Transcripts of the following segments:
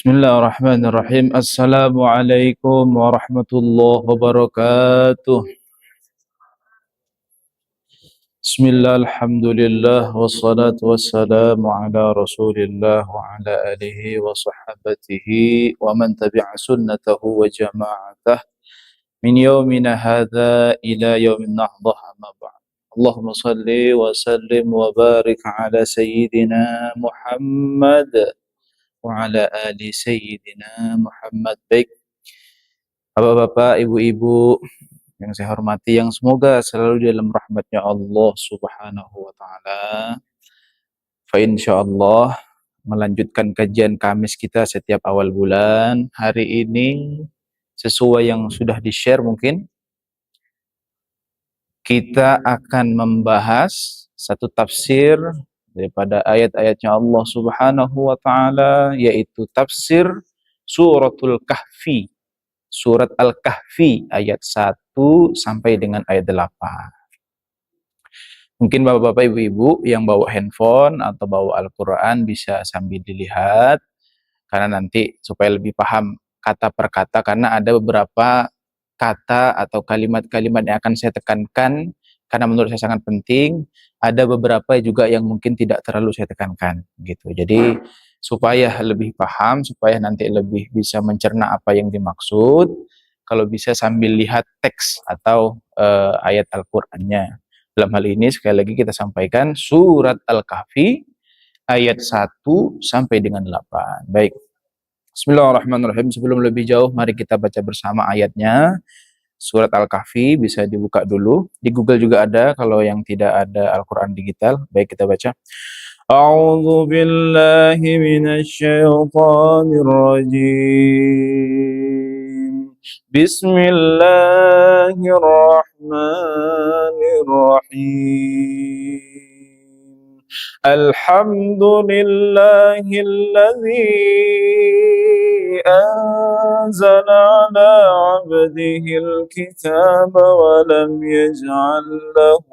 Bismillahirrahmanirrahim. Assalamualaikum warahmatullahi wabarakatuh. Bismillah, alhamdulillah, wassalatu wassalamu ala rasulillah wa ala alihi wa sahabatihi wa man tabi'a sunnatahu wa jama'atah min yaumina hadha ila yaumin nahdah amma ba'd. Allahumma salli wa sallim wa barik ala sayyidina Muhammad wa ala ali sayyidina Muhammad. Baik, Bapak-bapak, ibu-ibu yang saya hormati, yang semoga selalu di dalam rahmatnya Allah Subhanahu wa taala. Fa insyaallah melanjutkan kajian Kamis kita setiap awal bulan. Hari ini sesuai yang sudah di-share mungkin kita akan membahas satu tafsir daripada ayat-ayatnya Allah Subhanahu wa taala, yaitu tafsir suratul Kahfi. Surat Al-Kahfi ayat 1 sampai dengan ayat 8. Mungkin bapak-bapak, ibu-ibu yang bawa handphone atau bawa Al-Quran bisa sambil dilihat, karena nanti supaya lebih paham kata per kata, karena ada beberapa kata atau kalimat-kalimat yang akan saya tekankan karena menurut saya sangat penting. Ada beberapa juga yang mungkin tidak terlalu saya tekankan gitu. Jadi supaya lebih paham, supaya nanti lebih bisa mencerna apa yang dimaksud, kalau bisa sambil lihat teks atau ayat Al-Qur'annya. Dalam hal ini sekali lagi kita sampaikan surat Al-Kahfi ayat 1 sampai dengan 8. Baik. Bismillahirrahmanirrahim. Sebelum lebih jauh, mari kita baca bersama ayatnya. Surat Al-Kahfi bisa dibuka dulu. Di Google juga ada kalau yang tidak ada Al-Quran digital. Baik, kita baca. A'udzu billahi minasy syaithanir rajim. Bismillahirrahmanirrahim. Alhamdulillahilladzi أنزل على عبده الكتاب ولم يجعل له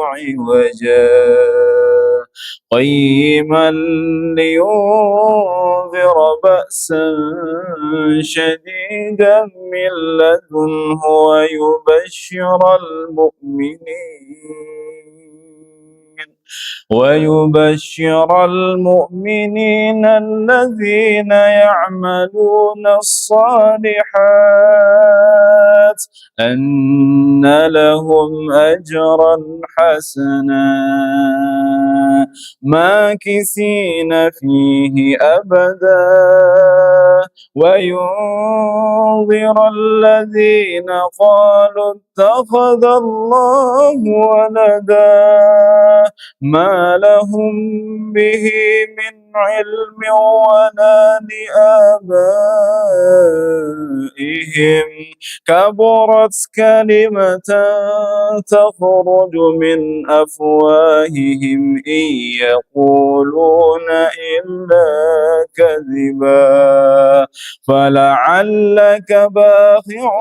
عوجا قيما لينذر بأسا شديدا من لدنه ويبشر المؤمنين الذين يعملون الصالحات أن لهم أجرا حسنا ماكثين فيه أبدا وينذر الذين قالوا اتخذ الله ولدا ما لهم به من علم ولا لآبائهم كبرت كلمة تخرج من أفواههم إن يقولون إلا كذبا فلعلك باخع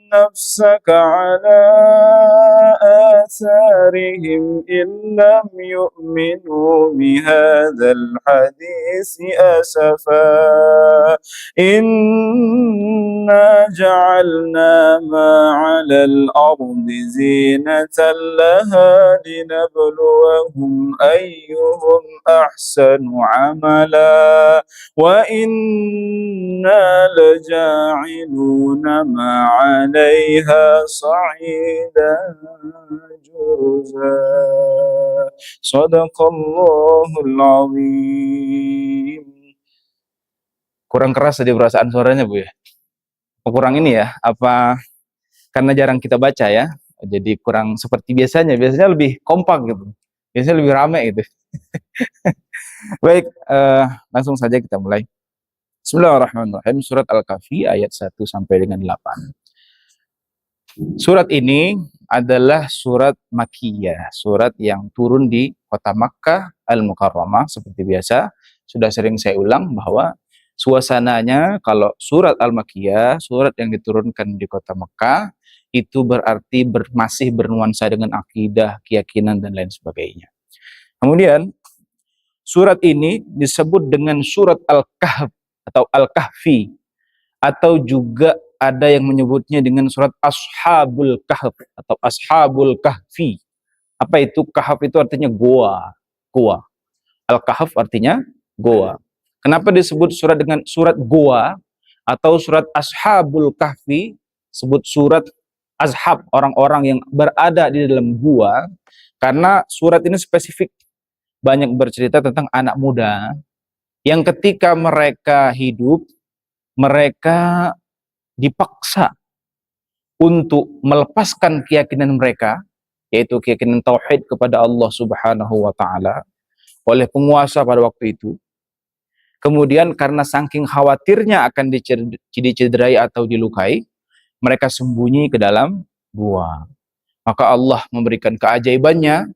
نفسك على آثارهم إن لم يؤمنوا بهذا الحديث أسفا إنا جعلنا ما على الأرض زينة لها لنبلوهم أيهم أحسن عملا وإنا لجاعلون ما عليها صعيدا جرزا صدق Allahul Azim. Kurang keras tadi perasaan suaranya, Bu ya? Kurang ini ya, apa karena jarang kita baca ya, jadi kurang seperti biasanya. Biasanya lebih kompak gitu, biasanya lebih ramai gitu. Baik, langsung saja kita mulai. Bismillahirrahmanirrahim. Surat Al-Kahfi ayat 1 sampai dengan 8. Surat ini adalah surat Makkiyah, surat yang turun di kota Makkah Al-Mukarramah. Seperti biasa, sudah sering saya ulang bahwa suasananya kalau surat Al-Makkiyah, surat yang diturunkan di kota Makkah, itu berarti masih bernuansa dengan akidah, keyakinan, dan lain sebagainya. Kemudian, surat ini disebut dengan surat Al-Kahf atau Al-Kahfi, atau juga ada yang menyebutnya dengan surat Ashabul Kahf atau Ashabul Kahfi. Apa itu? Kahf itu artinya goa. Goa. Al-Kahf artinya goa. Kenapa disebut surat dengan surat goa atau surat Ashabul Kahfi? Sebut surat ashab, orang-orang yang berada di dalam gua, karena surat ini spesifik banyak bercerita tentang anak muda yang ketika mereka hidup, mereka dipaksa untuk melepaskan keyakinan mereka, yaitu keyakinan tauhid kepada Allah Subhanahu wa taala, oleh penguasa pada waktu itu. Kemudian karena saking khawatirnya akan dicederai atau dilukai, mereka sembunyi ke dalam gua. Maka Allah memberikan keajaibannya,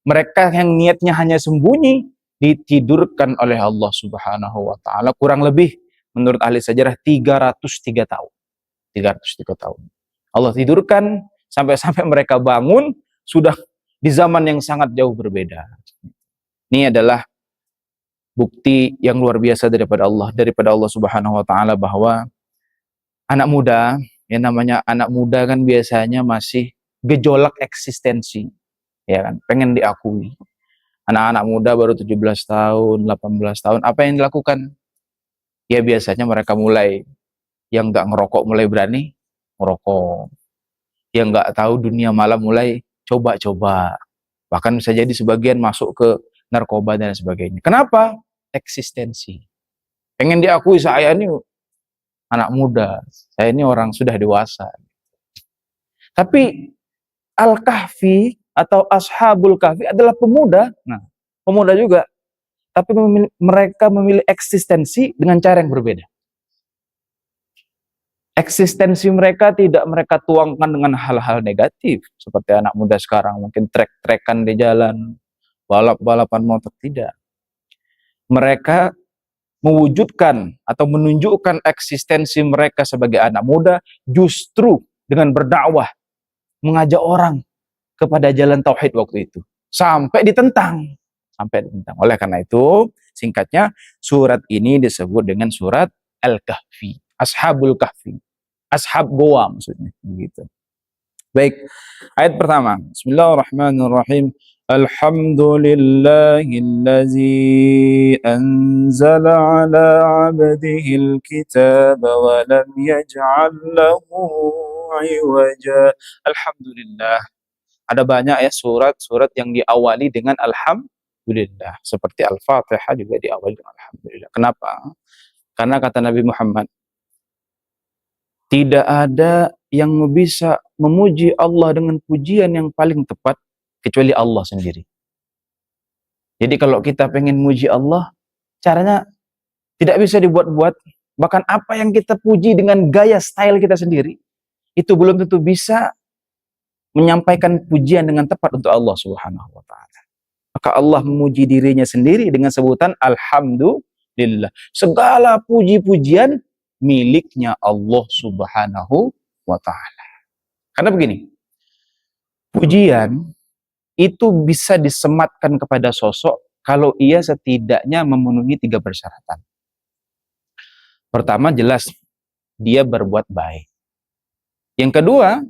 mereka yang niatnya hanya sembunyi ditidurkan oleh Allah Subhanahu wa taala kurang lebih menurut ahli sejarah 303 tahun. 303 tahun. Allah tidurkan sampai-sampai mereka bangun sudah di zaman yang sangat jauh berbeda. Ini adalah bukti yang luar biasa daripada Allah Subhanahu wa taala bahwa anak muda, yang namanya anak muda kan biasanya masih gejolak eksistensi, ya kan, pengen diakui. Anak-anak muda baru 17 tahun, 18 tahun, apa yang dilakukan? Ya biasanya mereka mulai, yang nggak ngerokok mulai berani ngerokok, yang nggak tahu dunia malam mulai coba-coba, bahkan bisa jadi sebagian masuk ke narkoba dan sebagainya. Kenapa? Eksistensi. Pengen diakui, saya ini anak muda, saya ini orang sudah dewasa. Tapi Al-Kahfi atau Ashabul Kahfi adalah pemuda. Nah, pemuda juga, tapi mereka memilih eksistensi dengan cara yang berbeda. Eksistensi mereka tidak mereka tuangkan dengan hal-hal negatif seperti anak muda sekarang mungkin trek-trekan di jalan, balap-balapan motor, tidak. Mereka mewujudkan atau menunjukkan eksistensi mereka sebagai anak muda justru dengan berdakwah, mengajak orang kepada jalan tauhid waktu itu, sampai ditentang. Oleh karena itu, singkatnya surat ini disebut dengan surat Al-Kahfi, Ashabul Kahfi, ashab goa maksudnya begitu. Baik, ayat pertama. Bismillahirrahmanirrahim. Alhamdulillahillazi anzala ala 'abdihil kitaba wa lam yaj'al lahu 'iwaja. Alhamdulillah. Ada banyak ya surat-surat yang diawali dengan alhamdulillah. Seperti Al-Fatihah juga diawali dengan alhamdulillah. Kenapa? Karena kata Nabi Muhammad, tidak ada yang bisa memuji Allah dengan pujian yang paling tepat kecuali Allah sendiri. Jadi kalau kita pengen muji Allah, caranya tidak bisa dibuat-buat. Bahkan apa yang kita puji dengan gaya style kita sendiri, itu belum tentu bisa menyampaikan pujian dengan tepat untuk Allah Subhanahu wa taala. Maka Allah memuji dirinya sendiri dengan sebutan alhamdulillah. Segala puji-pujian miliknya Allah Subhanahu wa taala. Karena begini, pujian itu bisa disematkan kepada sosok kalau ia setidaknya memenuhi 3 persyaratan. Pertama, jelas dia berbuat baik. Yang kedua,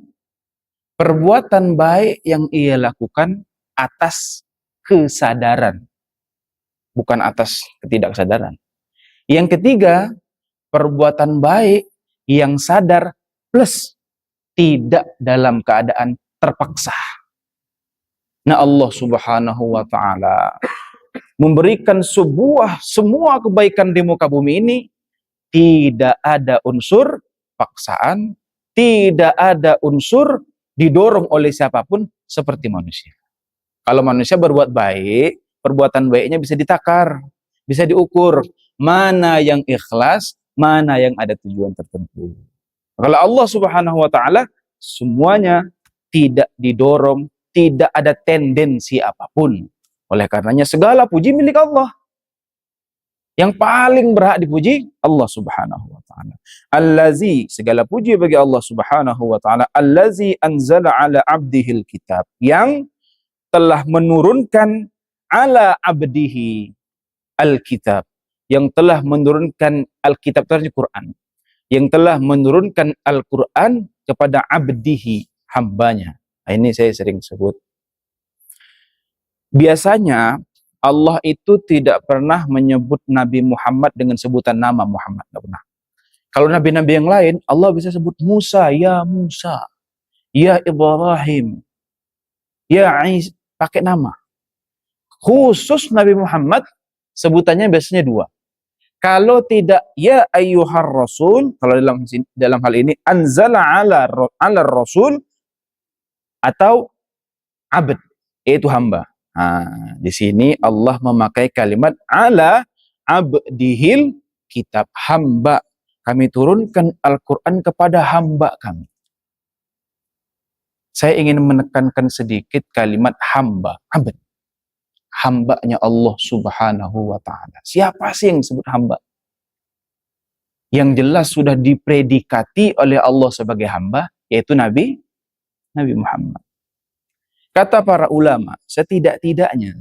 perbuatan baik yang ia lakukan atas kesadaran, bukan atas ketidaksadaran. Yang ketiga, perbuatan baik yang sadar plus tidak dalam keadaan terpaksa. Nah, Allah Subhanahu wa taala memberikan semua kebaikan di muka bumi ini tidak ada unsur paksaan, tidak ada unsur didorong oleh siapapun seperti manusia. Kalau manusia berbuat baik, perbuatan baiknya bisa ditakar, bisa diukur, mana yang ikhlas, mana yang ada tujuan tertentu. Kalau Allah Subhanahu wa taala semuanya tidak didorong, tidak ada tendensi apapun. Oleh karenanya segala puji milik Allah. Yang paling berhak dipuji Allah Subhanahu wa taala. Allazi, segala puji bagi Allah Subhanahu wa taala, allazi anzala ala 'abdihil kitab, yang telah menurunkan ala 'abdihi al-kitab, yang telah menurunkan Alkitab tadi Quran, yang telah menurunkan Al-Quran kepada abdihi, hambanya. Nah, ini saya sering sebut. Biasanya Allah itu tidak pernah menyebut Nabi Muhammad dengan sebutan nama Muhammad, tidak pernah. Kalau nabi-nabi yang lain, Allah bisa sebut Musa, ya Ibrahim, ya Isa, pakai nama. Khusus Nabi Muhammad, sebutannya biasanya dua. Kalau tidak, ya ayyuhar rasul, kalau dalam hal ini, anzala ala rasul, atau abd, yaitu hamba. Nah, di sini Allah memakai kalimat ala abdihil kitab, hamba. Kami turunkan Al-Quran kepada hamba kami. Saya ingin menekankan sedikit kalimat hamba, abd. Hambanya Allah subhanahu wa ta'ala. Siapa sih yang disebut hamba? Yang jelas sudah dipredikati oleh Allah sebagai hamba, yaitu Nabi Muhammad. Kata para ulama, setidak-tidaknya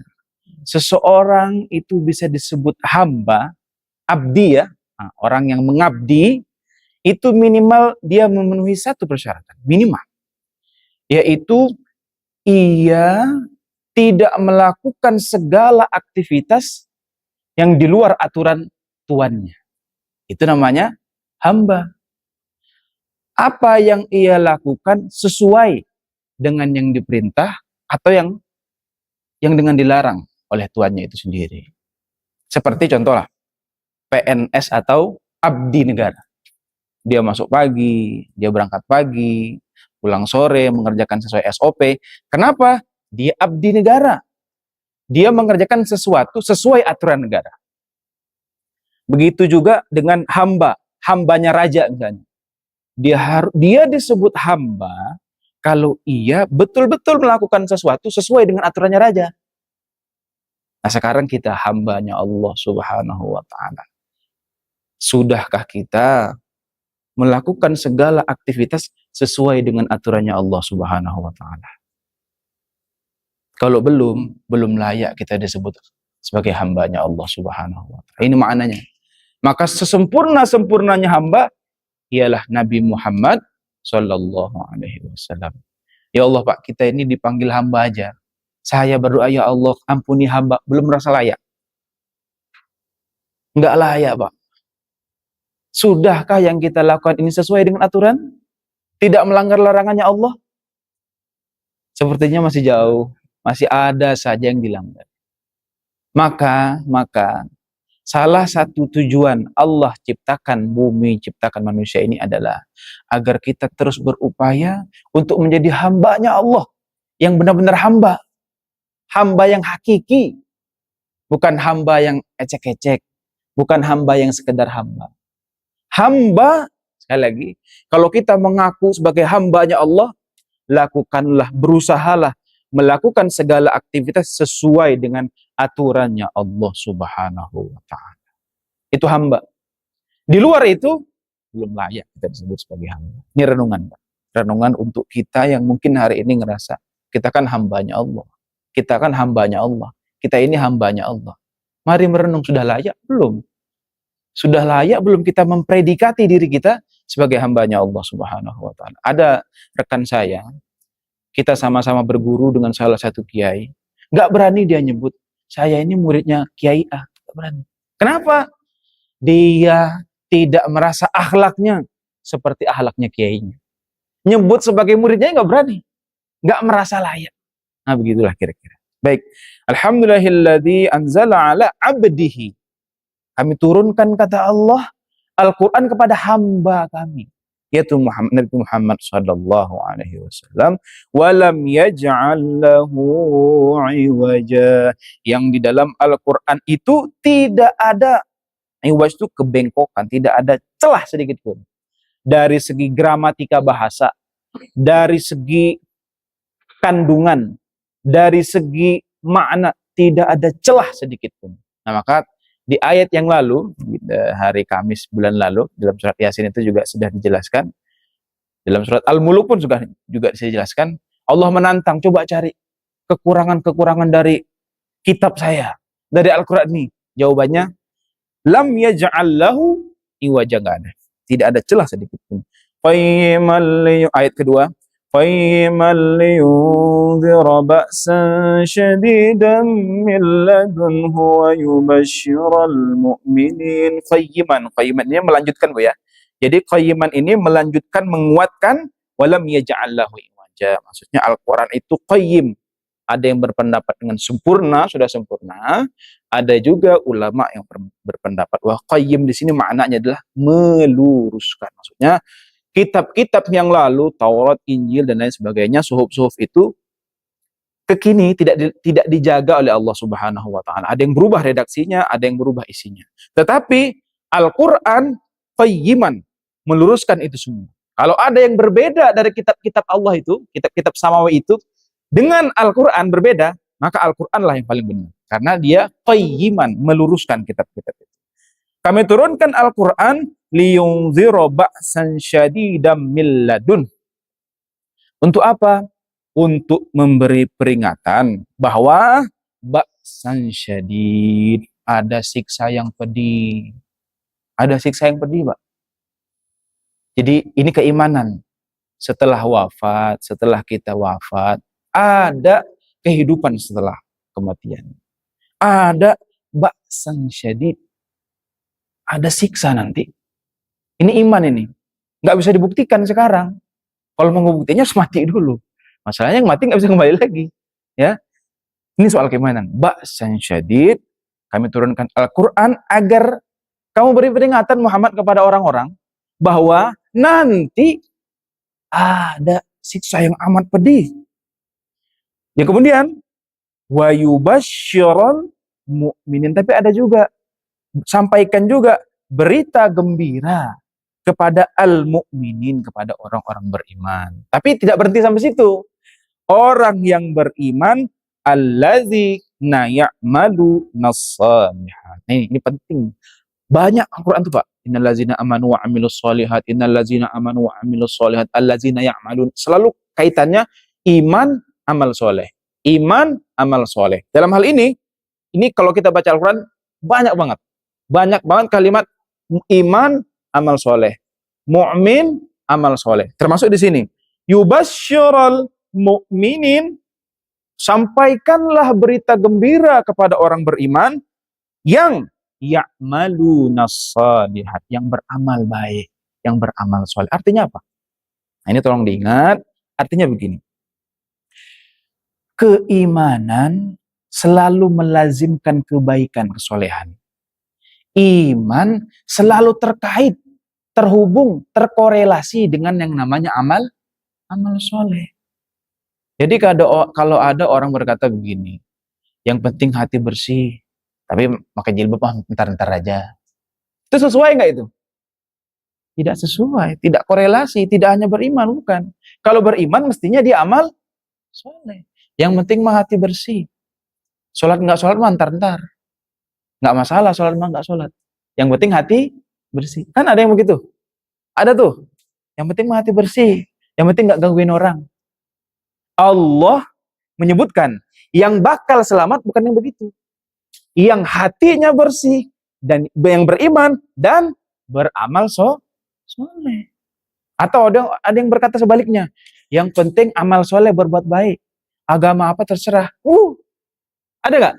seseorang itu bisa disebut hamba, abdi ya, orang yang mengabdi, itu minimal dia memenuhi satu persyaratan, minimal. Yaitu ia tidak melakukan segala aktivitas yang di luar aturan tuannya. Itu namanya hamba. Apa yang ia lakukan sesuai dengan yang diperintah atau yang dengan dilarang oleh tuannya itu sendiri. Seperti contohlah PNS atau abdi negara. Dia masuk pagi, dia berangkat pagi, pulang sore, mengerjakan sesuai SOP. Kenapa? Dia abdi negara. Dia mengerjakan sesuatu sesuai aturan negara. Begitu juga dengan hamba, hambanya raja misalnya. Dia disebut hamba kalau ia betul-betul melakukan sesuatu sesuai dengan aturannya raja. Nah, sekarang kita hambanya Allah subhanahu wa ta'ala. Sudahkah kita melakukan segala aktivitas sesuai dengan aturannya Allah subhanahu wa ta'ala? Kalau belum layak kita disebut sebagai hambanya Allah subhanahu wa ta'ala. Ini maknanya. Maka sesempurna-sempurnanya hamba ialah Nabi Muhammad sallallahu alaihi wasallam. Ya Allah Pak, kita ini dipanggil hamba aja. Saya berdoa, ya Allah ampuni hamba, belum merasa layak. Enggak layak Pak. Sudahkah yang kita lakukan ini sesuai dengan aturan? Tidak melanggar larangannya Allah? Sepertinya masih jauh. Masih ada saja yang dilanggar. Maka salah satu tujuan Allah ciptakan bumi, ciptakan manusia ini adalah agar kita terus berupaya untuk menjadi hambanya Allah. Yang benar-benar hamba. Hamba yang hakiki. Bukan hamba yang ecek-ecek. Bukan hamba yang sekedar hamba. Hamba, sekali lagi, kalau kita mengaku sebagai hambanya Allah, lakukanlah, berusahalah melakukan segala aktivitas sesuai dengan aturannya Allah subhanahu wa ta'ala. Itu hamba. Di luar itu, belum layak kita disebut sebagai hamba. Ini renungan, Pak. Renungan untuk kita yang mungkin hari ini ngerasa, kita kan hambanya Allah. Kita kan hambanya Allah. Kita ini hambanya Allah. Mari merenung, sudah layak? Belum. Sudah layak belum kita mempredikati diri kita sebagai hambanya Allah subhanahu wa ta'ala. Ada rekan saya, kita sama-sama berguru dengan salah satu kiai. Gak berani dia nyebut, saya ini muridnya Kiai A. Gak berani. Kenapa? Dia tidak merasa akhlaknya seperti akhlaknya kiainya. Nyebut sebagai muridnya gak berani. Gak merasa layak. Nah begitulah kira-kira. Baik. Alhamdulillahilladzi anzala ala abdihi. Kami turunkan kata Allah Al-Quran kepada hamba kami, yaitu Nabi Muhammad sallallahu alaihi wasallam. Walam yaj'al lahu iwaja. Yang di dalam Al-Quran itu tidak ada iwaj, itu kebengkokan, tidak ada celah sedikit pun. Dari segi gramatika bahasa, dari segi kandungan, dari segi makna, tidak ada celah sedikit pun. Nah, maka di ayat yang lalu, hari Kamis bulan lalu, dalam surat Yasin itu juga sudah dijelaskan. Dalam surat Al-Muluk pun juga dijelaskan. Allah menantang, coba cari kekurangan-kekurangan dari kitab saya, dari Al-Quran ini. Jawabannya, lam yaj'al lahu iwaja, nggak ada. Tidak ada celah sedikit pun. Ayat kedua, qayyiman liyunzira ba'san syadidan min ladunhu wa yubashshiral mu'minin. Qayyiman ini melanjutkan, Bu ya. Jadi qayyiman ini melanjutkan, menguatkan, walam yaj'al lahu iwaja. Maksudnya Al-Qur'an itu qayyim. Ada yang berpendapat dengan sempurna, sudah sempurna. Ada juga ulama yang berpendapat wah qayyim di sini maknanya adalah meluruskan. Maksudnya kitab-kitab yang lalu, Taurat, Injil dan lain sebagainya, suhuf-suhuf itu kekini tidak dijaga oleh Allah Subhanahu wa taala. Ada yang berubah redaksinya, ada yang berubah isinya. Tetapi Al-Qur'an qayyiman, meluruskan itu semua. Kalau ada yang berbeda dari kitab-kitab Allah itu, kitab-kitab samawi itu dengan Al-Qur'an berbeda, maka Al-Qur'an lah yang paling benar. Karena dia qayyiman, meluruskan kitab-kitab itu. Kami turunkan Al-Qur'an liyunzira ba'san syadidan min ladun. Untuk apa? Untuk memberi peringatan bahwa ba'san syadid, ada siksa yang pedih. Ada siksa yang pedih, Pak. Jadi ini keimanan. Setelah wafat, setelah kita wafat, ada kehidupan setelah kematian. Ada ba'san syadid. Ada siksa nanti. Ini iman ini. Nggak bisa dibuktikan sekarang. Kalau mau ngebuktinya harus mati dulu. Masalahnya yang mati nggak bisa kembali lagi. Ya, ini soal keimanan. Ba'san syadid. Kami turunkan Al-Quran agar kamu beri peringatan Muhammad kepada orang-orang bahwa nanti ada siksa yang amat pedih. Yang kemudian wa yubashsyiral mu'minin. Tapi ada juga, sampaikan juga berita gembira kepada al-mu'minin, kepada orang-orang beriman. Tapi tidak berhenti sampai situ. Orang yang beriman, allazina ya'malu nassalihat. Ini penting. Banyak Al-Quran itu, Pak. Innallazina amanu wa amilus solihat, innallazina amanu wa amilus solihat, allazina ya'malun. Selalu kaitannya iman, amal soleh. Iman, amal soleh. Dalam hal ini kalau kita baca Al-Quran, banyak banget. Banyak banget kalimat iman, amal soleh. Mu'min, amal soleh. Termasuk di sini. Yubashsyiral mu'minin, sampaikanlah berita gembira kepada orang beriman yang ya'maluna shalihat, yang beramal baik, yang beramal soleh. Artinya apa? Nah, ini tolong diingat. Artinya begini. Keimanan selalu melazimkan kebaikan, kesolehan. Iman selalu terkait, terhubung, terkorelasi dengan yang namanya amal soleh. Jadi kalau ada orang berkata begini, yang penting hati bersih, tapi pakai jilbab ntar-ntar aja. Itu sesuai nggak itu? Tidak sesuai, tidak korelasi, tidak hanya beriman, bukan. Kalau beriman mestinya dia amal soleh. Yang penting mah hati bersih. Sholat nggak sholat mah ntar-ntar. Nggak masalah sholat mah nggak sholat. Yang penting hati bersih. Kan ada yang begitu? Ada tuh. Yang penting mah hati bersih. Yang penting nggak gangguin orang. Allah menyebutkan yang bakal selamat bukan yang begitu. Yang hatinya bersih dan yang beriman dan beramal soleh. Atau ada yang berkata sebaliknya. Yang penting amal soleh, berbuat baik. Agama apa terserah. Ada nggak?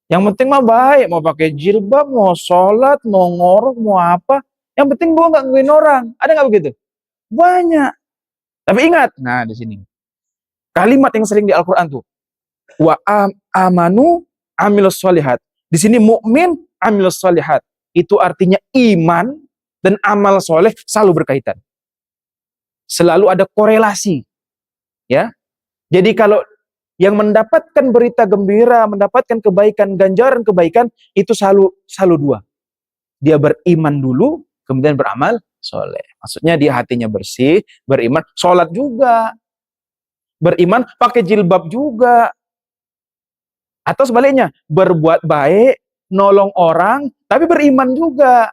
Yang penting mah baik, mau pakai jilbab, mau sholat, mau ngorok, mau apa. Yang penting gue nggak ngguin orang. Ada nggak begitu? Banyak. Tapi ingat, nah di sini kalimat yang sering di Al-Quran tuh, wa amanu amilus sholihat. Di sini mukmin amilus sholihat. Itu artinya iman dan amal soleh selalu berkaitan. Selalu ada korelasi. Ya. Jadi kalau yang mendapatkan berita gembira, mendapatkan kebaikan, ganjaran kebaikan, itu selalu dua. Dia beriman dulu, kemudian beramal soleh. Maksudnya dia hatinya bersih, beriman, sholat juga. Beriman, pakai jilbab juga. Atau sebaliknya, berbuat baik, nolong orang, tapi beriman juga.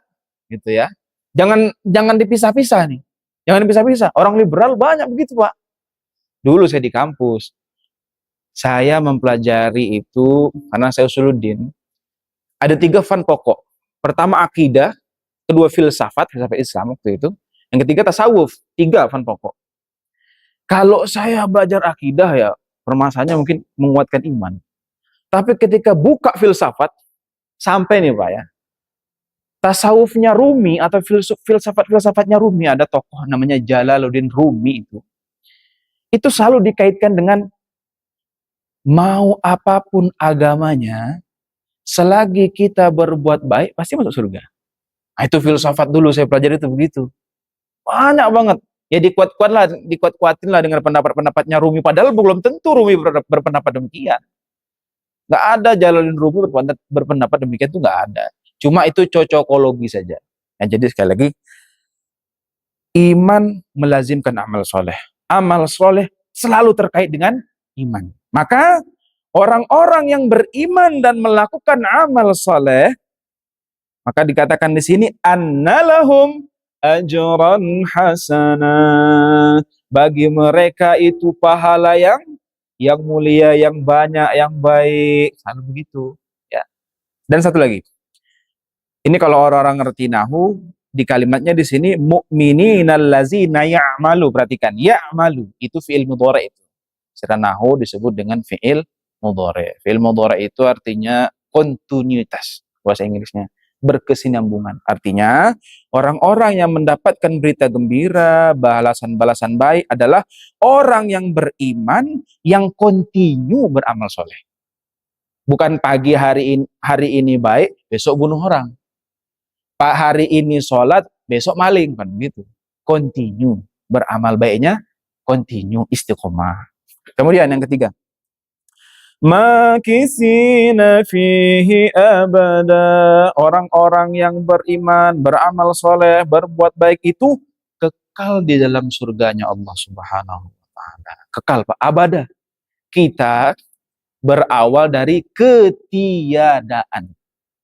Gitu ya. Jangan dipisah-pisah nih. Jangan dipisah-pisah. Orang liberal banyak begitu, Pak. Dulu saya di kampus, saya mempelajari itu karena saya usuluddin. Ada 3 fan pokok. Pertama akidah, kedua filsafat Islam waktu itu. Yang ketiga tasawuf, 3 fan pokok. Kalau saya belajar akidah ya, permasalahannya mungkin menguatkan iman. Tapi ketika buka filsafat, sampai nih Pak ya, tasawufnya Rumi atau filsafat-filsafatnya Rumi, ada tokoh namanya Jalaluddin Rumi itu selalu dikaitkan dengan mau apapun agamanya, selagi kita berbuat baik, pasti masuk surga. Nah, itu filsafat dulu saya pelajari itu begitu. Banyak banget. Ya dikuat-kuatin lah dengan pendapat-pendapatnya Rumi. Padahal belum tentu Rumi berpendapat demikian. Nggak ada Jalaluddin Rumi berpendapat demikian, itu nggak ada. Cuma itu cocokologi saja. Nah, jadi sekali lagi, iman melazimkan amal soleh. Amal soleh selalu terkait dengan iman. Maka orang-orang yang beriman dan melakukan amal soleh, maka dikatakan di sini annalahum ajran hasanah. Bagi mereka itu pahala yang mulia, yang banyak, yang baik. Selalu begitu. Ya. Dan satu lagi. Ini kalau orang-orang ngerti nahu, di kalimatnya di sini mu'mininal ladzina ya'malu. Perhatikan, ya'malu itu fi'il mudhari itu. Secara nahu disebut dengan fi'il mudhari. Fi'il mudhari itu artinya kontinuitas, bahasa Inggrisnya berkesinambungan. Artinya orang-orang yang mendapatkan berita gembira, balasan-balasan baik adalah orang yang beriman yang kontinu beramal soleh. Bukan pagi hari ini baik, besok bunuh orang. Pak hari ini sholat, besok maling, kan begitu. Kontinu beramal baiknya, kontinu istiqomah. Kemudian yang ketiga, makisina fihi abada. Orang-orang yang beriman, beramal soleh, berbuat baik itu kekal di dalam surganya Allah Subhanahu wa Ta'ala. Kekal, Pak, abada. Kita berawal dari ketiadaan.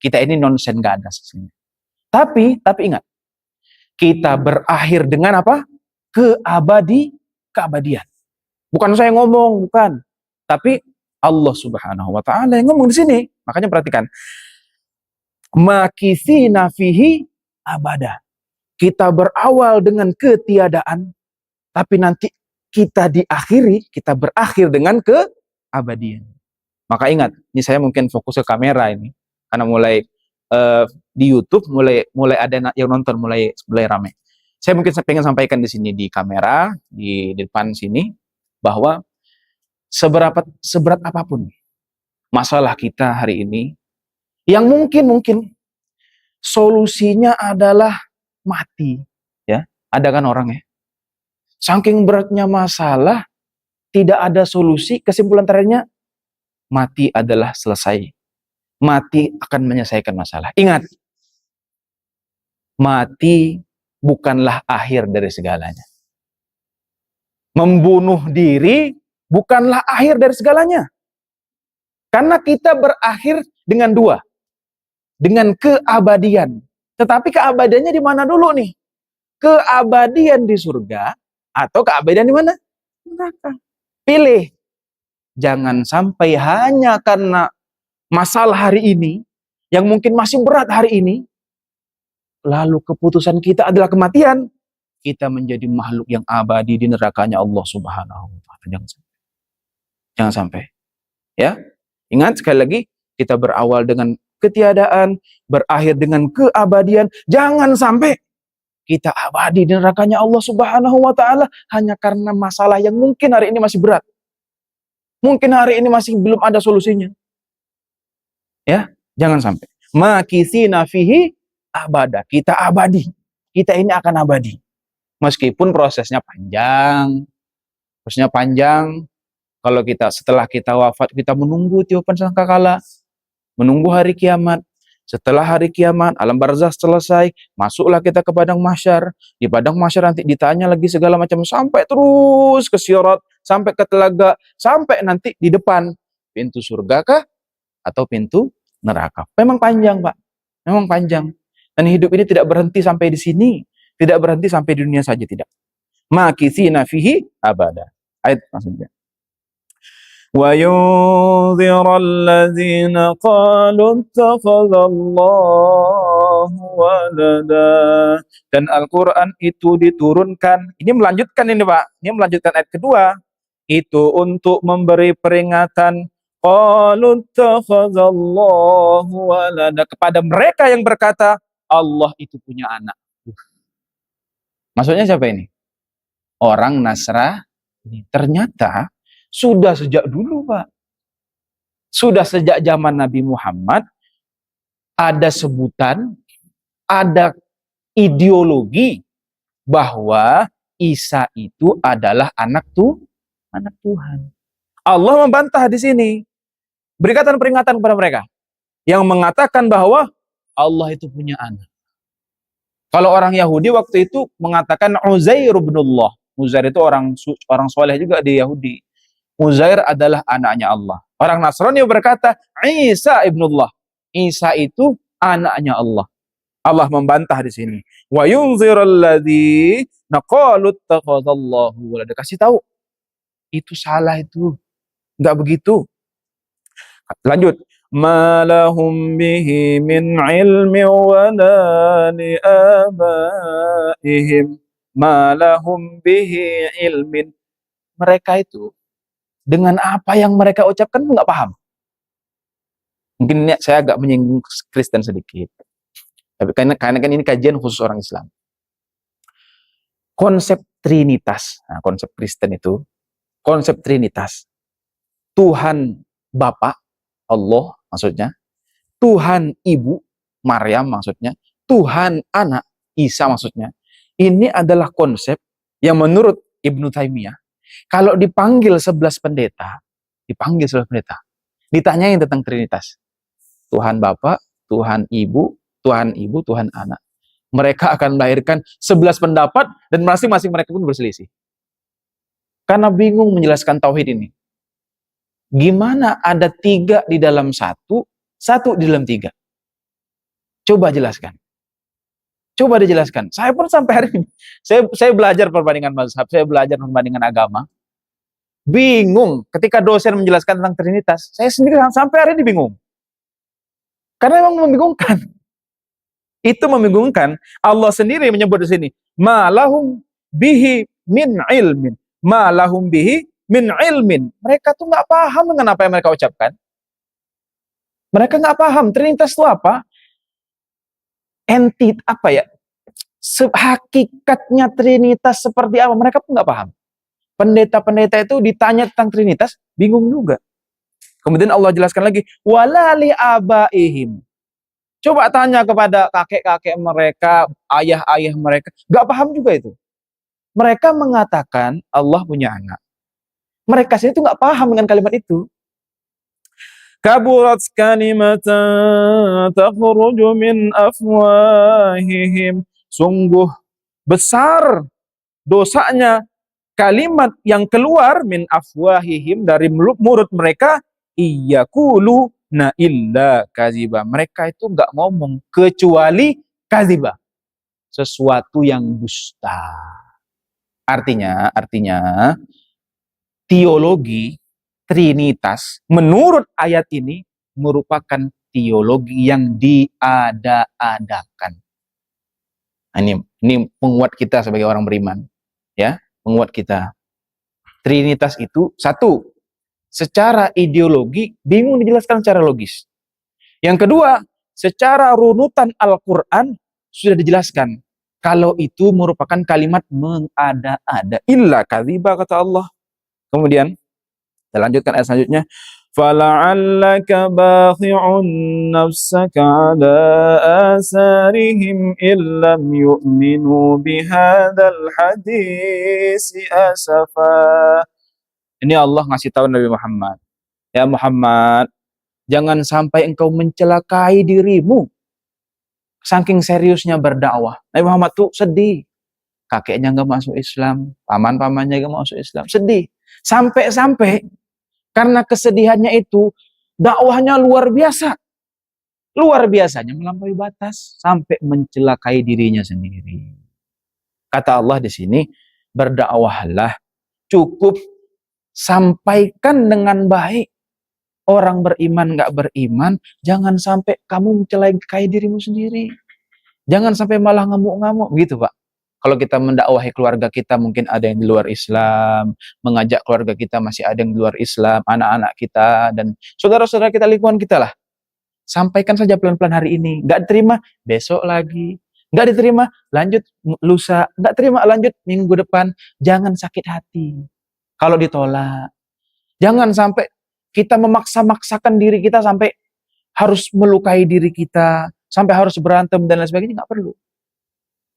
Kita ini nonsen, gak ada sesungguhnya. Tapi ingat, kita berakhir dengan apa? Keabadian. Bukan saya ngomong, bukan. Tapi Allah Subhanahu wa Ta'ala yang ngomong di sini. Makanya perhatikan. Makithina fihi abada. Kita berawal dengan ketiadaan, tapi nanti kita berakhir dengan keabadian. Maka ingat, ini saya mungkin fokus ke kamera ini, karena mulai di YouTube mulai ada yang nonton, mulai ramai. Saya mungkin pengen sampaikan di sini di kamera, di depan sini, bahwa seberat apapun masalah kita hari ini, yang mungkin solusinya adalah mati, ya. Ada kan orang ya, saking beratnya masalah, tidak ada solusi, kesimpulan terakhirnya mati adalah selesai. Mati akan menyelesaikan masalah. Ingat, mati bukanlah akhir dari segalanya. Membunuh diri bukanlah akhir dari segalanya. Karena kita berakhir dengan 2. Dengan keabadian. Tetapi keabadiannya di mana dulu nih? Keabadian di surga atau keabadian di mana? Neraka. Pilih. Jangan sampai hanya karena masalah hari ini, yang mungkin masih berat hari ini, lalu keputusan kita adalah kematian, kita menjadi makhluk yang abadi di nerakanya Allah Subhanahu wa Ta'ala. Jangan sampai. Ya. Ingat sekali lagi, kita berawal dengan ketiadaan, berakhir dengan keabadian. Jangan sampai kita abadi di nerakanya Allah Subhanahu wa Ta'ala hanya karena masalah yang mungkin hari ini masih berat. Mungkin hari ini masih belum ada solusinya. Ya, jangan sampai. Makithina fihi abada. Kita abadi. Kita ini akan abadi. Meskipun prosesnya panjang. Kalau setelah kita wafat, kita menunggu tiupan sangkakala, menunggu hari kiamat. Setelah hari kiamat, alam barzakh selesai, masuklah kita ke padang mahsyar. Di padang mahsyar nanti ditanya lagi segala macam, sampai terus ke sirat, sampai ke telaga, sampai nanti di depan pintu surga kah atau pintu neraka. Memang panjang, Pak. Memang panjang. Dan hidup ini tidak berhenti sampai di sini, tidak berhenti sampai di dunia saja, tidak. Makithina fihi abada. Ayat maksudnya. وَيُنذِرَ الَّذِينَ قَالُوا اتَّخَذَ اللَّهُ walada. Dan Al-Quran itu diturunkan. Ini melanjutkan ini Pak. Ini melanjutkan ayat kedua. Itu untuk memberi peringatan. Qalu ittakhadallahu walada. Kepada mereka yang berkata, Allah itu punya anak. Maksudnya siapa ini? Orang Nasrani. Ternyata sudah sejak dulu Pak. Sudah sejak zaman Nabi Muhammad ada sebutan, ada ideologi bahwa Isa itu adalah anak Tuhan. Allah membantah di sini. Berikan peringatan kepada mereka yang mengatakan bahwa Allah itu punya anak. Kalau orang Yahudi waktu itu mengatakan Uzair ibnullah. Uzair itu orang soleh juga di Yahudi. Uzair adalah anaknya Allah. Orang Nasrani berkata Isa ibnullah. Isa itu anaknya Allah. Allah membantah di sini. Wa yunzirul ladzi naqalu ittakhadallahu walada. Kasih tahu. Itu salah itu. Enggak begitu. Lanjut. Ma lahum bihi min ilmi wa la li abaihim. Ma lahum bihi ilmin. Mereka itu dengan apa yang mereka ucapkan enggak paham. Mungkin saya agak menyinggung Kristen sedikit. Tapi karena kan ini kajian khusus orang Islam. Konsep Trinitas, nah, konsep Kristen itu, konsep Trinitas. Tuhan Bapa, Allah maksudnya, Tuhan Ibu, Maryam maksudnya, Tuhan Anak, Isa maksudnya. Ini adalah konsep yang menurut Ibnu Taimiyah, kalau dipanggil 11 pendeta, ditanyain tentang Trinitas. Tuhan Bapa, Tuhan Ibu, Tuhan Anak. Mereka akan melahirkan 11 pendapat dan masing-masing mereka pun berselisih. Karena bingung menjelaskan tauhid ini. Gimana ada 3 di dalam 1, 1 di dalam 3? Coba jelaskan. Coba dijelaskan. Saya pun sampai hari ini, saya belajar perbandingan mazhab, saya belajar perbandingan agama. Bingung ketika dosen menjelaskan tentang Trinitas. Saya sendiri sampai hari ini bingung. Karena memang membingungkan. Itu membingungkan. Allah sendiri menyebut di sini, ma lahum bihi min ilmin. Ma lahum bihi min ilmin. Mereka tuh nggak paham dengan apa yang mereka ucapkan. Mereka nggak paham Trinitas itu apa. Apa ya? Hakikatnya Trinitas seperti apa? Mereka pun nggak paham. Pendeta-pendeta itu ditanya tentang Trinitas, bingung juga. Kemudian Allah jelaskan lagi, walali abaihim. Coba tanya kepada kakek-kakek mereka, ayah-ayah mereka, nggak paham juga itu. Mereka mengatakan Allah punya anak. Mereka sendiri itu nggak paham dengan kalimat itu. Kaburat kalimatan takhruju min afwahihim. Sungguh besar dosanya kalimat yang keluar min afwahihim dari mulut mereka, iyaqulu na illa kaziba. Mereka itu nggak ngomong kecuali kaziba, sesuatu yang dusta. Artinya teologi Trinitas menurut ayat ini merupakan teologi yang diada-adakan. Ini penguat kita sebagai orang beriman, ya, penguat kita. Trinitas itu satu, secara ideologi bingung dijelaskan secara logis. Yang kedua, secara runutan Al-Quran sudah dijelaskan kalau itu merupakan kalimat mengada-ada. Illa kadziba, kata Allah. Kemudian kita lanjutkan ayat selanjutnya. Fala'allaka bakhi'un nafsaka ala asarihim illam yu'minu bihadzal hadisi asafa. Ini Allah ngasih tahu Nabi Muhammad. Ya Muhammad, jangan sampai engkau mencelakai dirimu. Saking seriusnya berdakwah. Nabi Muhammad tuh sedih. Kakeknya nggak masuk Islam, paman-pamannya nggak masuk Islam, sedih. Sampai-sampai karena kesedihannya itu, dakwahnya luar biasa. Luar biasanya melampaui batas sampai mencelakai dirinya sendiri. Kata Allah di sini, berdakwahlah, cukup sampaikan dengan baik. Orang beriman nggak beriman, jangan sampai kamu mencelakai dirimu sendiri. Jangan sampai malah ngamuk-ngamuk gitu, Pak. Kalau kita mendakwahi keluarga kita mungkin ada yang di luar Islam, mengajak keluarga kita masih ada yang di luar Islam, anak-anak kita dan saudara-saudara kita, lingkungan kita lah. Sampaikan saja pelan-pelan hari ini. Nggak diterima, besok lagi. Nggak diterima, lanjut lusa. Nggak terima, lanjut minggu depan. Jangan sakit hati kalau ditolak. Jangan sampai kita memaksa-maksakan diri kita sampai harus melukai diri kita, sampai harus berantem dan lain sebagainya. Nggak perlu.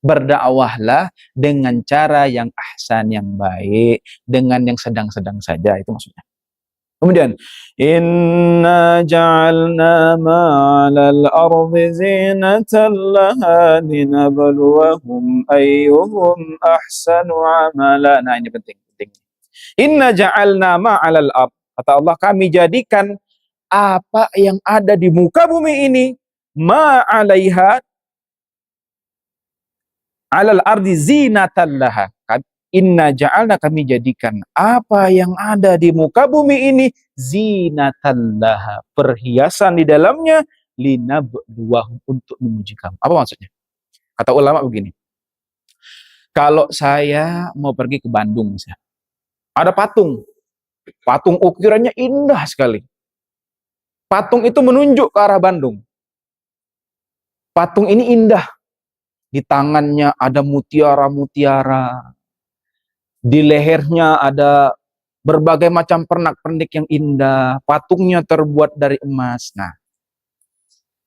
Berdakwahlah dengan cara yang ahsan, yang baik, dengan yang sedang-sedang saja, itu maksudnya. Kemudian, inna ja'alna ma'alal ardi zinatan laha linabluwahum ayyuhum ahsanu amala. Nah, ini penting. Inna ja'alna ma'alal ardi. Kata Allah, kami jadikan apa yang ada di muka bumi ini, ma'alaiha, alal ardi zinatan laha. Inna ja'alna, kami jadikan apa yang ada di muka bumi ini zinatan laha, perhiasan di dalamnya, linabluwahum, untuk menguji kamu. Apa maksudnya? Kata ulama begini, kalau saya mau pergi ke Bandung misalnya, ada patung ukurannya indah sekali. Patung itu menunjuk ke arah Bandung. Patung ini indah. Di tangannya ada mutiara-mutiara. Di lehernya ada berbagai macam pernak-pernik yang indah. Patungnya terbuat dari emas. Nah,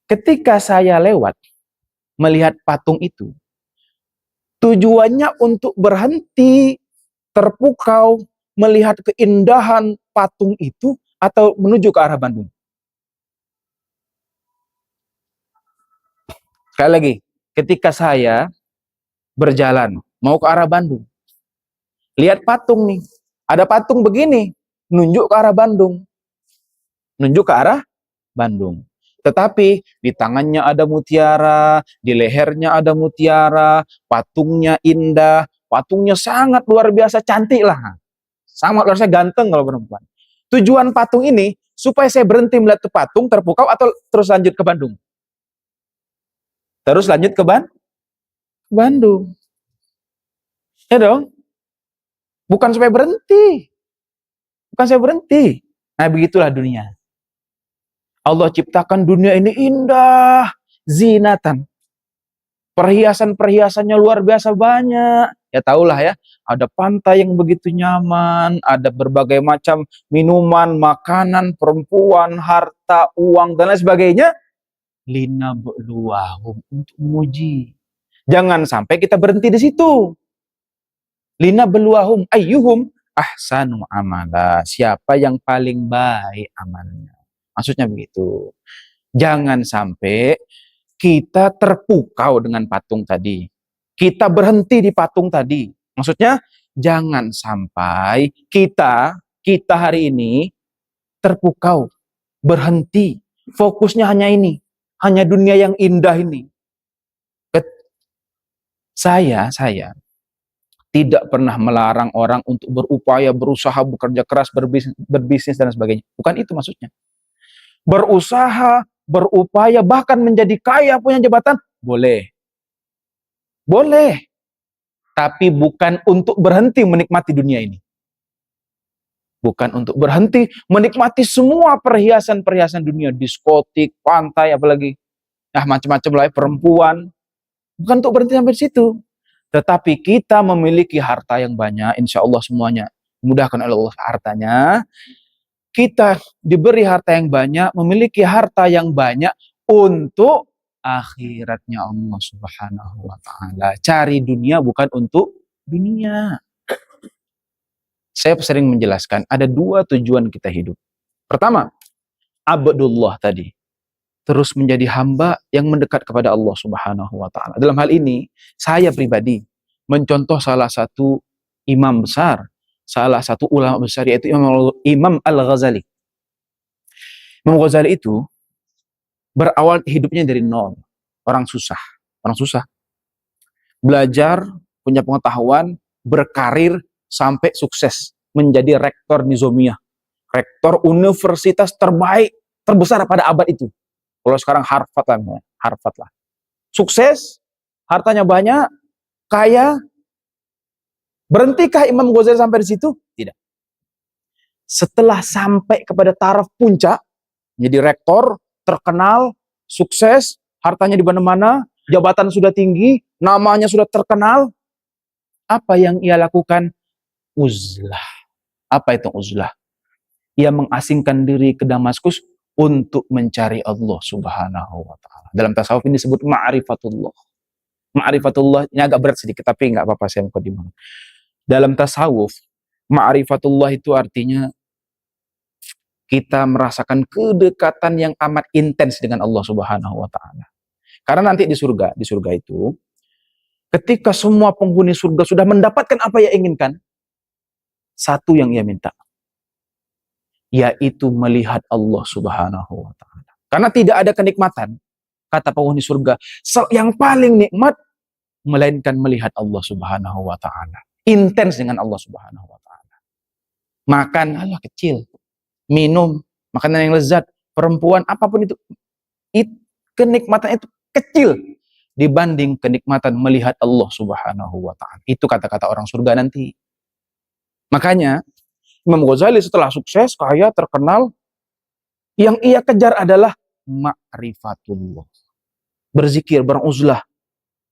ketika saya lewat melihat patung itu, tujuannya untuk berhenti, terpukau, melihat keindahan patung itu, atau menuju ke arah Bandung? Sekali lagi, ketika saya berjalan mau ke arah Bandung, lihat patung nih, ada patung begini, nunjuk ke arah Bandung, nunjuk ke arah Bandung. Tetapi di tangannya ada mutiara, di lehernya ada mutiara, patungnya indah, patungnya sangat luar biasa cantik lah, sangat luar biasa ganteng kalau perempuan. Tujuan patung ini supaya saya berhenti melihat ke patung, terpukau, atau terus lanjut ke Bandung? Terus lanjut ke Bandung. Ya dong? Bukan supaya berhenti. Bukan saya berhenti. Nah, begitulah dunia. Allah ciptakan dunia ini indah, zinatan. Perhiasan-perhiasannya luar biasa banyak. Ya tahulah ya, ada pantai yang begitu nyaman, ada berbagai macam minuman, makanan, perempuan, harta, uang, dan lain sebagainya. Linabluwahum, untuk menguji. Jangan sampai kita berhenti di situ. Linabluwahum ayyuhum ahsanu amala. Siapa yang paling baik amalnya. Maksudnya begitu. Jangan sampai kita terpukau dengan patung tadi. Kita berhenti di patung tadi. Maksudnya jangan sampai kita hari ini terpukau, berhenti. Fokusnya hanya ini. Hanya dunia yang indah ini. Saya tidak pernah melarang orang untuk berupaya, berusaha, bekerja keras, berbisnis dan sebagainya. Bukan itu maksudnya. Berusaha, berupaya, bahkan menjadi kaya, punya jabatan, boleh. Boleh. Tapi bukan untuk berhenti menikmati dunia ini. Bukan untuk berhenti menikmati semua perhiasan-perhiasan dunia, diskotik, pantai, apalagi macam-macam lah, perempuan. Bukan untuk berhenti sampai di situ. Tetapi kita memiliki harta yang banyak, insya Allah semuanya dimudahkan oleh Allah hartanya. Kita diberi harta yang banyak, memiliki harta yang banyak untuk akhiratnya Allah Subhanahu wa Ta'ala. Cari dunia bukan untuk dunia. Saya sering menjelaskan ada dua tujuan kita hidup. Pertama, abdullah tadi, terus menjadi hamba yang mendekat kepada Allah Subhanahu wa Ta'ala. Dalam hal ini, saya pribadi mencontoh salah satu imam besar, salah satu ulama besar, yaitu Imam Al-Ghazali. Imam Ghazali itu berawal hidupnya dari nol, orang susah. Belajar, punya pengetahuan, berkarir, sampai sukses menjadi rektor Nizamiyah, rektor universitas terbaik, terbesar pada abad itu. Kalau sekarang Harvard lah. Sukses, hartanya banyak, kaya. Berhentikah Imam Ghazali sampai di situ? Tidak. Setelah sampai kepada taraf puncak, jadi rektor, terkenal, sukses, hartanya di mana-mana, jabatan sudah tinggi, namanya sudah terkenal, apa yang ia lakukan? Uzlah. Apa itu uzlah? Ia mengasingkan diri ke Damaskus untuk mencari Allah Subhanahu wa taala. Dalam tasawuf ini disebut ma'rifatullah. Ma'rifatullah ini agak berat sedikit, tapi nggak apa-apa, saya mau dimana. Dalam tasawuf, ma'rifatullah itu artinya kita merasakan kedekatan yang amat intens dengan Allah Subhanahu wa taala. Karena nanti di surga itu, ketika semua penghuni surga sudah mendapatkan apa yang inginkan, satu yang ia minta, yaitu melihat Allah Subhanahu wa taala. Karena tidak ada kenikmatan, kata penghuni surga, yang paling nikmat melainkan melihat Allah Subhanahu wa taala. Intens dengan Allah Subhanahu wa taala. Makan, Allah kecil. Minum, makanan yang lezat, perempuan, apapun itu kenikmatan itu kecil dibanding kenikmatan melihat Allah Subhanahu wa taala. Itu kata-kata orang surga nanti. Makanya Imam Ghazali setelah sukses, kaya, terkenal, yang ia kejar adalah ma'rifatullah. Berzikir, beruzlah,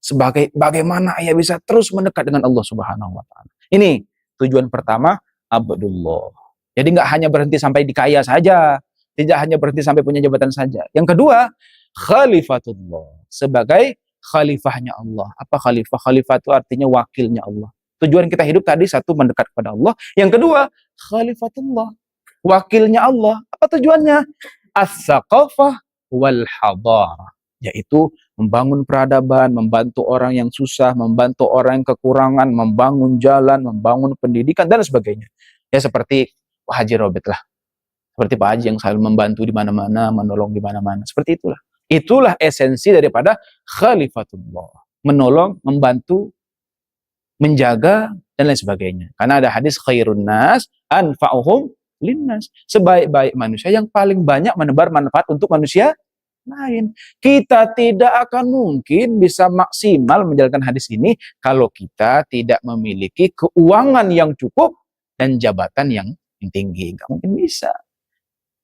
sebagai bagaimana ia bisa terus mendekat dengan Allah Subhanahu wa taala. Ini tujuan pertama, abdullah. Jadi nggak hanya berhenti sampai di kaya saja, tidak hanya berhenti sampai punya jabatan saja. Yang kedua, khalifatullah, sebagai khalifahnya Allah. Apa khalifah? Khalifah itu artinya wakilnya Allah. Tujuan kita hidup tadi, satu, mendekat kepada Allah. Yang kedua, khalifatullah, wakilnya Allah. Apa tujuannya? As-saqafah wal hadarah, yaitu membangun peradaban, membantu orang yang susah, membantu orang yang kekurangan, membangun jalan, membangun pendidikan, dan sebagainya. Ya seperti Pak Haji Robert lah. Seperti Pak Haji yang selalu membantu di mana-mana, menolong di mana-mana. Seperti itulah. Itulah esensi daripada khalifatullah. Menolong, membantu, menjaga, dan lain sebagainya. Karena ada hadis khairun nas anfa'uhum linnas. Sebaik-baik manusia yang paling banyak menebar manfaat untuk manusia lain. Kita tidak akan mungkin bisa maksimal menjalankan hadis ini kalau kita tidak memiliki keuangan yang cukup dan jabatan yang tinggi. Nggak mungkin bisa.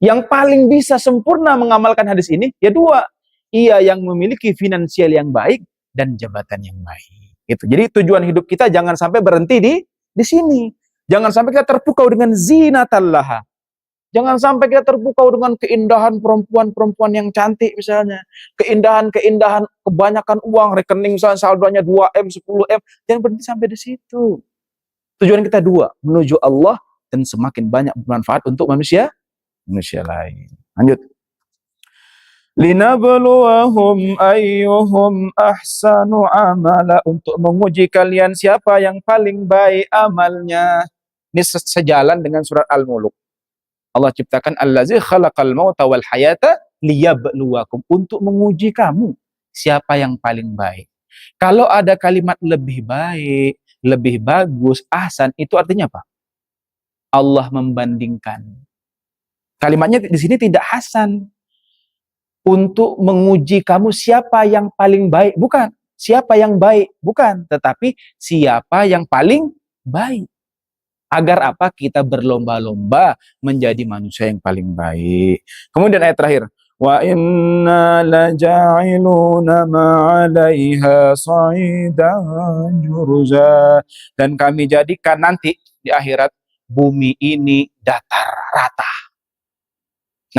Yang paling bisa sempurna mengamalkan hadis ini, ya dua. Ia yang memiliki finansial yang baik dan jabatan yang baik. Gitu. Jadi tujuan hidup kita jangan sampai berhenti di sini. Jangan sampai kita terpukau dengan zinatallaha. Jangan sampai kita terpukau dengan keindahan perempuan-perempuan yang cantik misalnya. Keindahan-keindahan, kebanyakan uang, rekening misalnya saldonya 2M, 10M. Jangan berhenti sampai di situ. Tujuan kita dua, menuju Allah dan semakin banyak bermanfaat untuk manusia lain. Lanjut. Linabluwahum ayyuhum ahsanu amala, untuk menguji kalian siapa yang paling baik amalnya. Ini sejalan dengan surat Al-Mulk. Allah ciptakan allazi khalaqal mauta wal hayata liyabluwakum, untuk menguji kamu siapa yang paling baik. Kalau ada kalimat lebih baik, lebih bagus, ahsan, itu artinya apa? Allah membandingkan. Kalimatnya di sini tidak hasan. Untuk menguji kamu siapa yang paling baik, bukan. Siapa yang baik, bukan. Tetapi siapa yang paling baik. Agar apa? Kita berlomba-lomba menjadi manusia yang paling baik. Kemudian ayat terakhir. Wa inna laja'iluna ma'alaiha sa'idan jurza. Dan kami jadikan nanti di akhirat bumi ini datar, rata.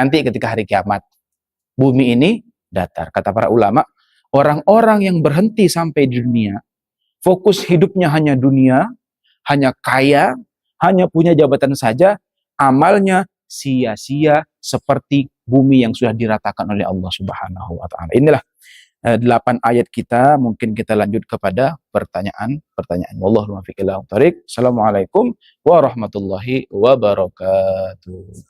Nanti ketika hari kiamat, bumi ini datar. Kata para ulama, orang-orang yang berhenti sampai di dunia, fokus hidupnya hanya dunia, hanya kaya, hanya punya jabatan saja, amalnya sia-sia seperti bumi yang sudah diratakan oleh Allah Subhanahu wa taala. Inilah 8 ayat kita. Mungkin kita lanjut kepada pertanyaan. Wallahu muwaffiq ila thoriq. Assalamualaikum warahmatullahi wabarakatuh.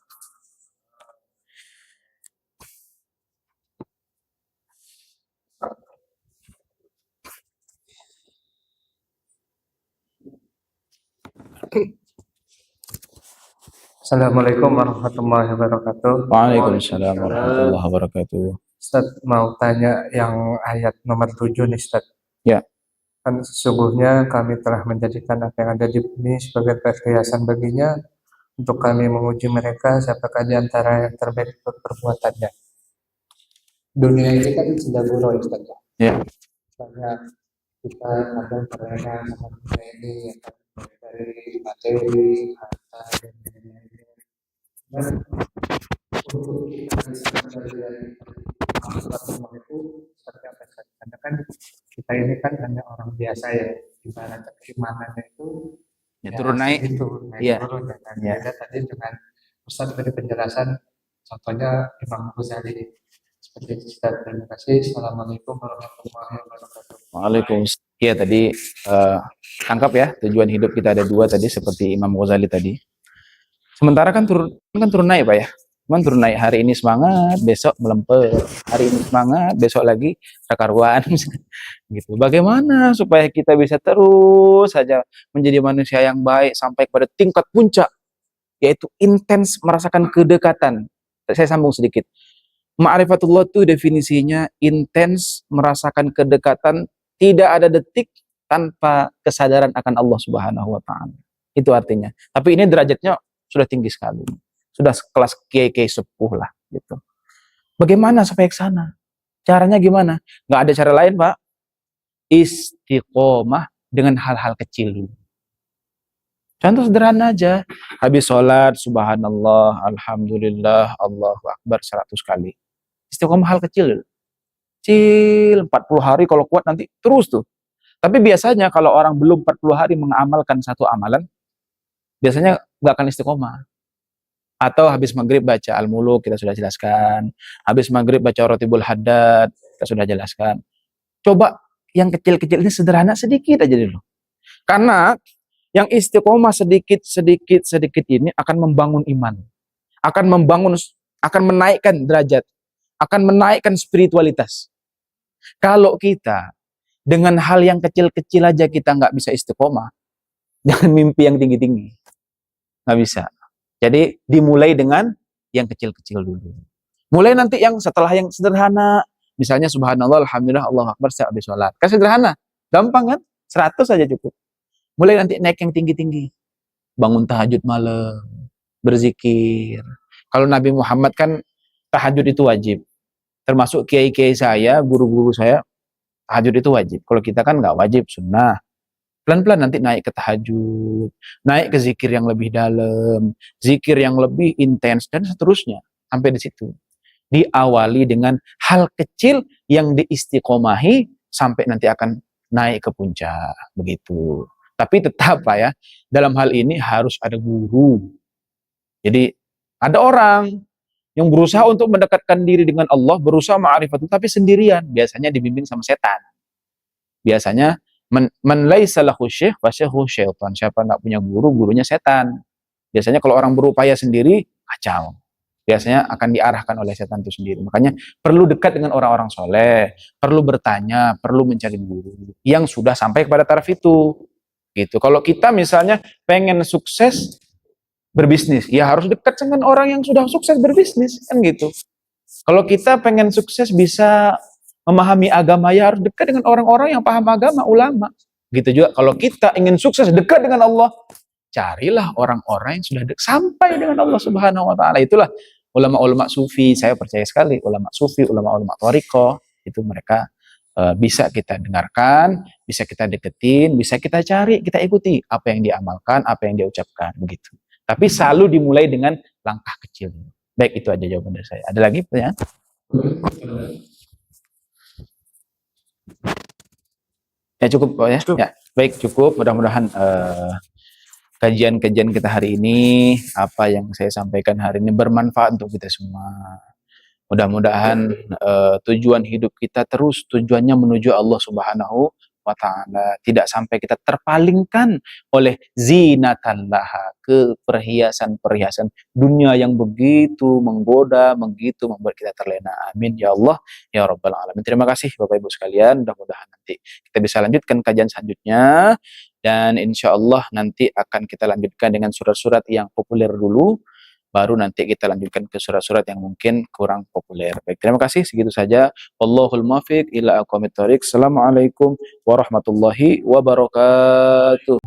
Assalamualaikum warahmatullahi wabarakatuh. Waalaikumsalam warahmatullahi wabarakatuh. Ustaz mau tanya yang ayat nomor 7 nih Ustaz. Ya. Kan sesungguhnya kami telah menjadikan apa yang ada di bumi sebagai perhiasan baginya untuk kami menguji mereka siapakah di antara yang terbaik untuk perbuatannya. Dunia ini kan sudah buruk Ustaz. Ya. Banyak kita kadang terlena sama dunia ini ya kan, dari materi, harta, dan lain-lain. Dan untuk kita bisa kembali dari akhlak semua itu seperti apa Ustaz? Karena kan kita ini kan hanya orang biasa ya, ibarat keimanannya itu Ya, ya turun naik. segitu, naik Iya. turun ya kan. Ya. Beda tadi dengan Ustaz dari penjelasan, contohnya Imam Ghazali. Seperti itu Ustaz. Terima kasih. Assalamualaikum warahmatullahi wabarakatuh. Waalaikumsalam. Ya, tadi tangkap ya, tujuan hidup kita ada dua tadi seperti Imam Ghazali tadi. Sementara kan turun naik Pak ya. Cuman turun naik, hari ini semangat, besok melempem. Hari ini semangat, besok lagi karuan. Gitu. Bagaimana supaya kita bisa terus saja menjadi manusia yang baik sampai pada tingkat puncak, yaitu intens merasakan kedekatan. Saya sambung sedikit. Ma'rifatullah itu definisinya intens merasakan kedekatan, tidak ada detik tanpa kesadaran akan Allah Subhanahu wa taala. Itu artinya. Tapi ini derajatnya sudah tinggi sekali. Sudah kelas kiai-kiai sepuh lah gitu. Bagaimana supaya ke sana? Caranya gimana? Nggak ada cara lain, Pak. Istiqomah dengan hal-hal kecil dulu. Contoh sederhana aja. Habis sholat, subhanallah, alhamdulillah, Allahu Akbar 100 kali. Istiqomah hal kecil. Kecil, 40 hari kalau kuat nanti terus tuh. Tapi biasanya kalau orang belum 40 hari mengamalkan satu amalan, biasanya nggak akan istiqomah. Atau habis maghrib baca Al-Muluk, kita sudah jelaskan. Habis maghrib baca Rotibul Haddad, kita sudah jelaskan. Coba yang kecil-kecil ini sederhana sedikit aja dulu. Karena yang istiqomah sedikit ini akan membangun iman. Akan menaikkan derajat. Akan menaikkan spiritualitas. Kalau kita dengan hal yang kecil-kecil aja kita nggak bisa istiqomah, jangan mimpi yang tinggi-tinggi. Nggak bisa. Jadi dimulai dengan yang kecil-kecil dulu. Mulai nanti yang setelah yang sederhana, misalnya subhanallah, alhamdulillah, Allahu Akbar setiap habis sholat. Kan sederhana, gampang kan? 100 saja cukup. Mulai nanti naik yang tinggi-tinggi. Bangun tahajud malam, berzikir. Kalau Nabi Muhammad kan tahajud itu wajib. Termasuk kiai-kiai saya, guru-guru saya, tahajud itu wajib. Kalau kita kan nggak wajib, sunnah. Pelan-pelan nanti naik ke tahajud, naik ke zikir yang lebih dalam, zikir yang lebih intens, dan seterusnya. Sampai di situ. Diawali dengan hal kecil yang diistiqomahi, sampai nanti akan naik ke puncak. Begitu. Tapi tetap Pak ya, dalam hal ini harus ada guru. Jadi ada orang yang berusaha untuk mendekatkan diri dengan Allah, berusaha ma'rifat, tapi sendirian. Biasanya dibimbing sama setan. Biasanya man laisa lahu syekh fa syekhu syaitan. Siapa enggak punya guru, gurunya setan. Biasanya kalau orang berupaya sendiri, kacau. Biasanya akan diarahkan oleh setan itu sendiri. Makanya perlu dekat dengan orang-orang soleh, perlu bertanya, perlu mencari guru yang sudah sampai kepada taraf itu. Gitu. Kalau kita misalnya pengen sukses berbisnis, ya harus dekat dengan orang yang sudah sukses berbisnis, kan gitu. Kalau kita pengen sukses bisa memahami agama, ya harus dekat dengan orang-orang yang paham agama, ulama. Gitu juga kalau kita ingin sukses dekat dengan Allah, carilah orang-orang yang sudah sampai dengan Allah Subhanahu wa taala. Itulah ulama-ulama sufi, saya percaya sekali ulama sufi, ulama-ulama thariqah, itu mereka bisa kita dengarkan, bisa kita deketin, bisa kita cari, kita ikuti apa yang diamalkan, apa yang dia ucapkan, begitu. Tapi selalu dimulai dengan langkah kecil. Baik, itu aja jawaban dari saya. Ada lagi pertanyaan? Ya cukup ya. Ya, baik cukup. Mudah-mudahan kajian-kajian kita hari ini, apa yang saya sampaikan hari ini bermanfaat untuk kita semua. Mudah-mudahan tujuan hidup kita terus tujuannya menuju Allah Subhanahu wa taala, tidak sampai kita terpalingkan oleh zinatallaha, ke perhiasan-perhiasan dunia yang begitu menggoda, begitu membuat kita terlena. Amin ya Allah ya rabbal alamin. Terima kasih Bapak Ibu sekalian. Mudah-mudahan nanti kita bisa lanjutkan kajian selanjutnya, dan insya Allah nanti akan kita lanjutkan dengan surat-surat yang populer dulu. baru nanti kita lanjutkan ke surat-surat yang mungkin kurang populer. Baik, terima kasih, segitu saja. Wallahul muwaffiq ila aqwamit thoriq. Assalamualaikum warahmatullahi wabarakatuh.